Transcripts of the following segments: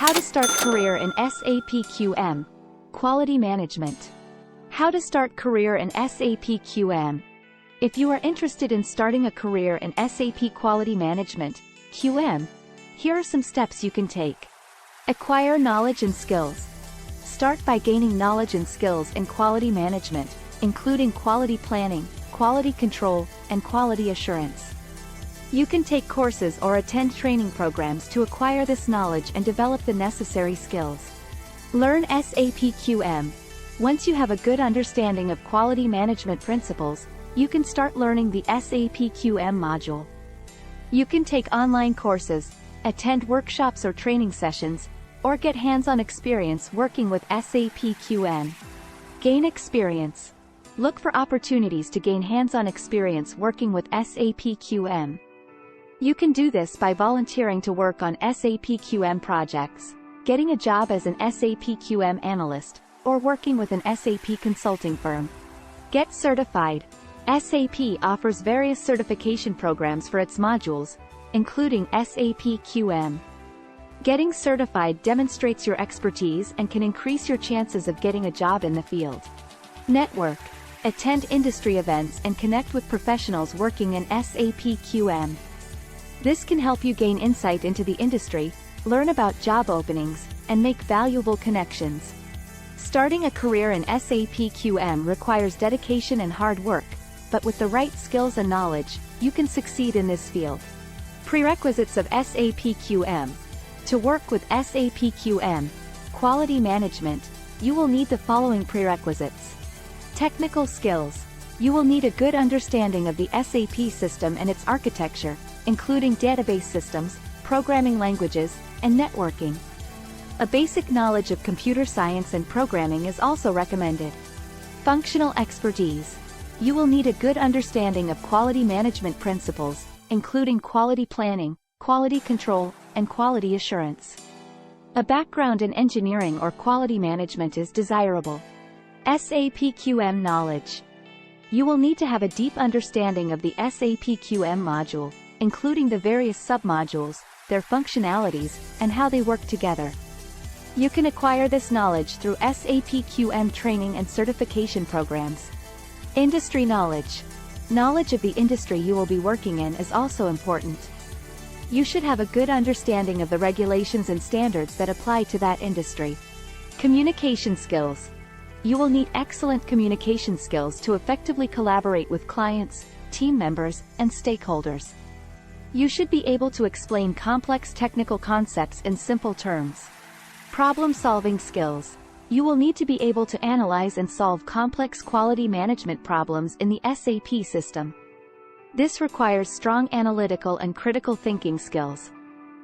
How to start career in SAP QM. Quality management. How to start career in SAP QM. If you are interested in starting a career in SAP quality management, QM, here are some steps you can take. Acquire knowledge and skills. Start by gaining knowledge and skills in quality management, including quality planning, quality control, and quality assurance. You can take courses or attend training programs to acquire this knowledge and develop the necessary skills. Learn SAP QM. Once you have a good understanding of quality management principles, you can start learning the SAP QM module. You can take online courses, attend workshops or training sessions, or get hands-on experience working with SAP QM. Gain experience. Look for opportunities to gain hands-on experience working with SAP QM. You can do this by volunteering to work on SAP QM projects, getting a job as an SAP QM analyst, or working with an SAP consulting firm. Get certified. SAP offers various certification programs for its modules, including SAP QM. Getting certified demonstrates your expertise and can increase your chances of getting a job in the field. Network. Attend industry events and connect with professionals working in SAP QM. This can help you gain insight into the industry, learn about job openings, and make valuable connections. Starting a career in SAP QM requires dedication and hard work, but with the right skills and knowledge, you can succeed in this field. Prerequisites of SAP QM. To work with SAP QM, quality management, you will need the following prerequisites. Technical skills. You will need a good understanding of the SAP system and its architecture, including database systems, programming languages, and networking. A basic knowledge of computer science and programming is also recommended. Functional expertise. You will need a good understanding of quality management principles, including quality planning, quality control, and quality assurance. A background in engineering or quality management is desirable. SAP QM knowledge. You will need to have a deep understanding of the SAP QM module, including the various submodules, their functionalities, and how they work together. You can acquire this knowledge through SAP QM training and certification programs. Industry knowledge. Knowledge of the industry you will be working in is also important. You should have a good understanding of the regulations and standards that apply to that industry. Communication skills. You will need excellent communication skills to effectively collaborate with clients, team members, and stakeholders. You should be able to explain complex technical concepts in simple terms. Problem-solving skills. You will need to be able to analyze and solve complex quality management problems in the SAP system. This requires strong analytical and critical thinking skills.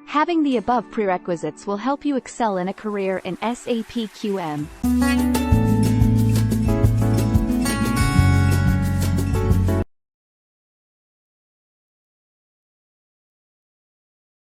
Having the above prerequisites will help you excel in a career in SAP QM.